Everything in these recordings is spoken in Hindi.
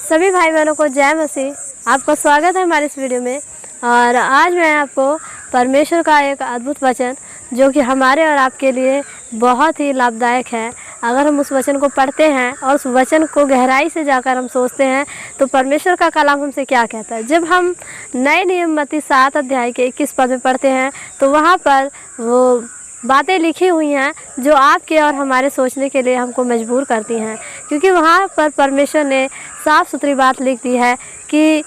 सभी भाई बहनों को जय मसीह। आपका स्वागत है हमारे इस वीडियो में। और आज मैं आपको परमेश्वर का एक अद्भुत वचन जो कि हमारे और आपके लिए बहुत ही लाभदायक है, अगर हम उस वचन को पढ़ते हैं और उस वचन को गहराई से जाकर हम सोचते हैं तो परमेश्वर का कलाम हमसे क्या कहता है। जब हम नए नियम मत्ती 7 अध्याय के 21 पद में पढ़ते हैं तो वहाँ पर वो बातें लिखी हुई हैं जो आपके और हमारे सोचने के लिए हमको मजबूर करती हैं, क्योंकि वहाँ पर परमेश्वर ने साफ़ सुथरी बात लिख दी है कि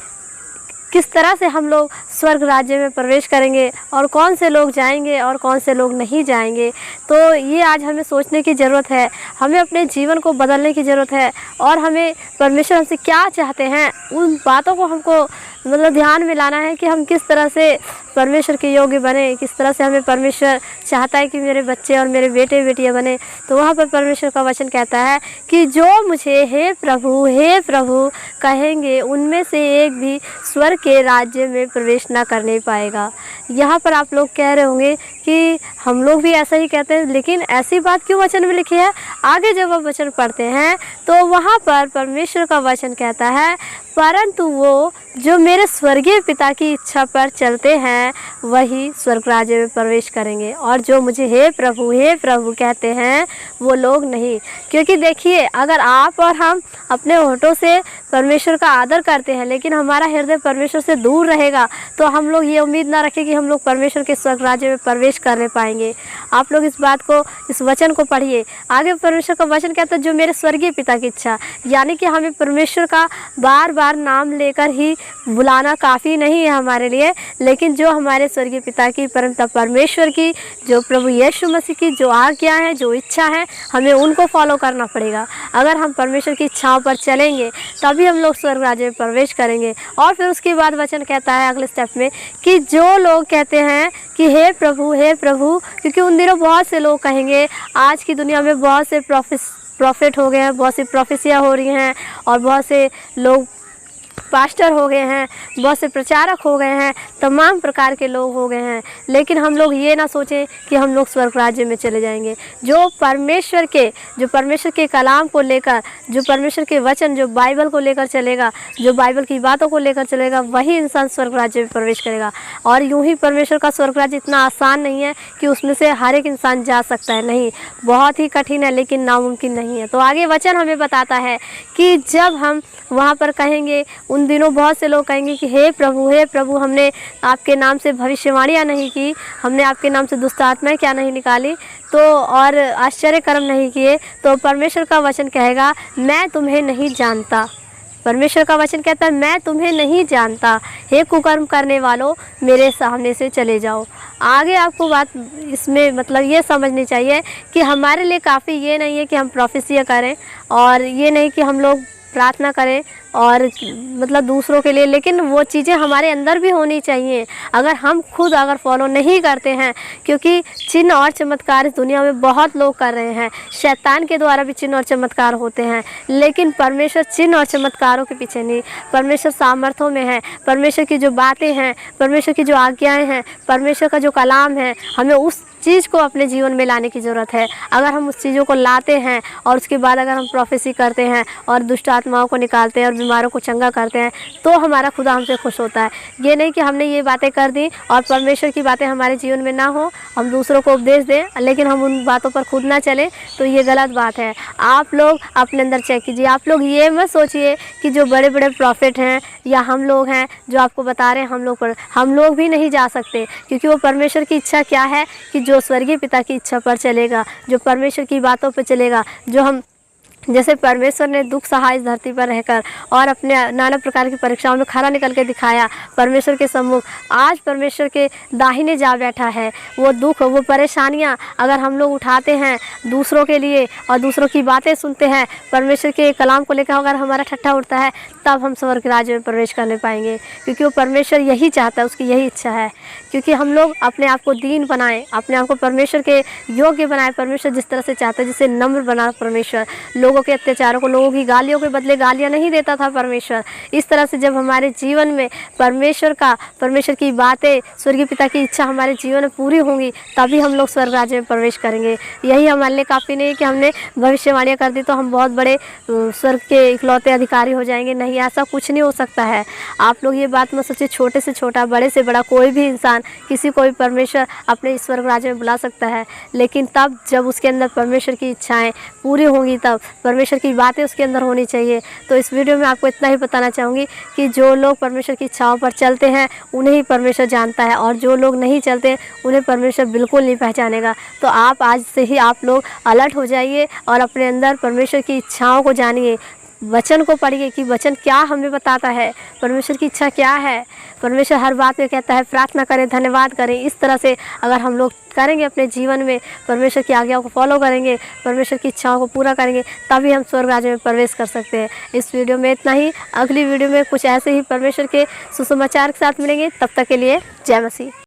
किस तरह से हम लोग स्वर्ग राज्य में प्रवेश करेंगे और कौन से लोग जाएंगे और कौन से लोग नहीं जाएंगे। तो ये आज हमें सोचने की ज़रूरत है, हमें अपने जीवन को बदलने की ज़रूरत है और हमें परमेश्वर हमसे क्या चाहते हैं उन बातों को हमको ध्यान में लाना है कि हम किस तरह से परमेश्वर के योग्य बने, किस तरह से हमें परमेश्वर चाहता है कि मेरे बच्चे और मेरे बेटे बेटियां बने। तो वहाँ पर परमेश्वर का वचन कहता है कि जो मुझे हे प्रभु कहेंगे उनमें से एक भी स्वर्ग के राज्य में प्रवेश ना करने पाएगा। यहाँ पर आप लोग कह रहे होंगे कि हम लोग भी ऐसा ही कहते हैं, लेकिन ऐसी बात क्यों वचन में लिखी है। आगे जब आप वचन पढ़ते हैं तो वहाँ पर परमेश्वर का वचन कहता है, परंतु वो जो मेरे स्वर्गीय पिता की इच्छा पर चलते हैं वही स्वर्ग राज्य में प्रवेश करेंगे, और जो मुझे हे प्रभु कहते हैं वो लोग नहीं। क्योंकि देखिए, अगर आप और हम अपने होठों से परमेश्वर का आदर करते हैं लेकिन हमारा हृदय परमेश्वर से दूर रहेगा तो हम लोग ये उम्मीद ना रखें कि हम लोग परमेश्वर के स्वर्ग राज्य में प्रवेश करने पाएंगे। आप लोग इस बात को, इस वचन को पढ़िए। आगे परमेश्वर का वचन कहता है जो मेरे स्वर्गीय पिता की इच्छा, यानी कि हमें परमेश्वर का बार बार नाम लेकर ही बुलाना काफ़ी नहीं है हमारे लिए, लेकिन जो हमारे स्वर्गीय पिता की, परमपिता परमेश्वर की, जो प्रभु यीशु मसीह की जो आज्ञा है, जो इच्छा है, हमें उनको फॉलो करना पड़ेगा। अगर हम परमेश्वर की इच्छाओं पर चलेंगे तभी हम लोग स्वर्ग राज्य में प्रवेश करेंगे। और फिर उसके बाद वचन कहता है अगले स्टेप में कि जो लोग कहते हैं कि हे प्रभु, क्योंकि उन दिनों बहुत से लोग कहेंगे, आज की दुनिया में बहुत से प्रॉफिट हो गए हैं, बहुत सी प्रोफेसियाँ हो रही हैं और बहुत से लोग पास्टर हो गए हैं, बहुत से प्रचारक हो गए हैं, तमाम प्रकार के लोग हो गए हैं, लेकिन हम लोग ये ना सोचें कि हम लोग स्वर्ग राज्य में चले जाएंगे। जो परमेश्वर के कलाम को लेकर, जो परमेश्वर के वचन, जो बाइबल को लेकर चलेगा, जो बाइबल की बातों को लेकर चलेगा, वही इंसान स्वर्ग राज्य में प्रवेश करेगा। और यूं ही परमेश्वर का स्वर्ग राज्य इतना आसान नहीं है कि उसमें से हर एक इंसान जा सकता है, नहीं, बहुत ही कठिन है, लेकिन नामुमकिन नहीं है। तो आगे वचन हमें बताता है कि जब हम वहाँ पर कहेंगे, उन दिनों बहुत से लोग कहेंगे कि हे प्रभु, हमने आपके नाम से भविष्यवाणियाँ नहीं की, हमने आपके नाम से दुष्ट आत्माएं क्या नहीं निकाली, तो और आश्चर्य कर्म नहीं किए। तो परमेश्वर का वचन कहेगा, मैं तुम्हें नहीं जानता। परमेश्वर का वचन कहता है, मैं तुम्हें नहीं जानता, हे कुकर्म करने वालों, मेरे सामने से चले जाओ। आगे आपको बात इसमें ये समझनी चाहिए कि हमारे लिए काफ़ी ये नहीं है कि हम प्रोफेसिया करें, और ये नहीं कि हम लोग प्रार्थना करें और दूसरों के लिए, लेकिन वो चीज़ें हमारे अंदर भी होनी चाहिए। अगर हम खुद फॉलो नहीं करते हैं, क्योंकि चिन्ह और चमत्कार इस दुनिया में बहुत लोग कर रहे हैं, शैतान के द्वारा भी चिन्ह और चमत्कार होते हैं, लेकिन परमेश्वर चिन्ह और चमत्कारों के पीछे नहीं, परमेश्वर सामर्थ्यों में है। परमेश्वर की जो बातें हैं, परमेश्वर की जो आज्ञाएँ हैं, परमेश्वर का जो कलाम है, हमें उस चीज़ को अपने जीवन में लाने की ज़रूरत है। अगर हम उस चीज़ों को लाते हैं और उसके बाद अगर हम प्रोफेसी करते हैं और दुष्ट आत्माओं को निकालते हैं और बीमारों को चंगा करते हैं, तो हमारा खुदा हमसे खुश होता है। ये नहीं कि हमने ये बातें कर दी और परमेश्वर की बातें हमारे जीवन में ना हो, हम दूसरों को उपदेश दें लेकिन हम उन बातों पर खुद ना चलें, तो ये गलत बात है। आप लोग अपने अंदर चेक कीजिए। आप लोग ये मत सोचिए कि जो बड़े बड़े प्रॉफिट हैं या हम लोग हैं जो आपको बता रहे हैं, हम लोग भी नहीं जा सकते, क्योंकि वो परमेश्वर की इच्छा क्या है कि जो स्वर्गीय पिता की इच्छा पर चलेगा, जो परमेश्वर की बातों पर चलेगा, जो हम जैसे परमेश्वर ने दुख सहा इस धरती पर रहकर और अपने नाना प्रकार की परीक्षाओं में खरा निकल के दिखाया परमेश्वर के सम्मुख, आज परमेश्वर के दाहिने जा बैठा है। वो दुख, वो परेशानियां अगर हम लोग उठाते हैं दूसरों के लिए और दूसरों की बातें सुनते हैं, परमेश्वर के कलाम को लेकर अगर हमारा ठट्ठा उठता है, तब हम स्वर्ग राज्य में प्रवेश करने पाएंगे, क्योंकि वो परमेश्वर यही चाहता है, उसकी यही इच्छा है। क्योंकि हम लोग अपने आप को दीन बनाएं, अपने आप को परमेश्वर के योग्य बनाएं। परमेश्वर जिस तरह से चाहता है, जिसे नम्र बना परमेश्वर, लोगों लोगों के अत्याचारों को, लोगों की गालियों के बदले गालियाँ नहीं देता था परमेश्वर। इस तरह से जब हमारे जीवन में परमेश्वर की बातें, स्वर्गीय पिता की इच्छा हमारे जीवन में पूरी होंगी, तभी हम लोग स्वर्ग राज्य में प्रवेश करेंगे। यही हमारे लिए काफ़ी नहीं है कि हमने भविष्यवाणियाँ कर दी तो हम बहुत बड़े स्वर्ग के इकलौते अधिकारी हो जाएंगे। नहीं, ऐसा कुछ नहीं हो सकता है। आप लोग ये बात मत सोचिए, छोटे से छोटा, बड़े से बड़ा कोई भी इंसान किसी को भी परमेश्वर अपने स्वर्ग राज्य में बुला सकता है, लेकिन तब जब उसके अंदर परमेश्वर की इच्छाएं पूरी होंगी, तब परमेश्वर की बातें उसके अंदर होनी चाहिए। तो इस वीडियो में आपको इतना ही बताना चाहूँगी कि जो लोग परमेश्वर की इच्छाओं पर चलते हैं उन्हें ही परमेश्वर जानता है, और जो लोग नहीं चलते उन्हें परमेश्वर बिल्कुल नहीं पहचानेगा। तो आप आज से ही आप लोग अलर्ट हो जाइए और अपने अंदर परमेश्वर की इच्छाओं को जानिए, वचन को पढ़िए कि वचन क्या हमें बताता है, परमेश्वर की इच्छा क्या है। परमेश्वर हर बात में कहता है प्रार्थना करें, धन्यवाद करें। इस तरह से अगर हम लोग करेंगे, अपने जीवन में परमेश्वर की आज्ञाओं को फॉलो करेंगे, परमेश्वर की इच्छाओं को पूरा करेंगे, तभी हम स्वर्ग राज्य में प्रवेश कर सकते हैं। इस वीडियो में इतना ही। अगली वीडियो में कुछ ऐसे ही परमेश्वर के सुसमाचार के साथ मिलेंगे। तब तक के लिए जय मसीह।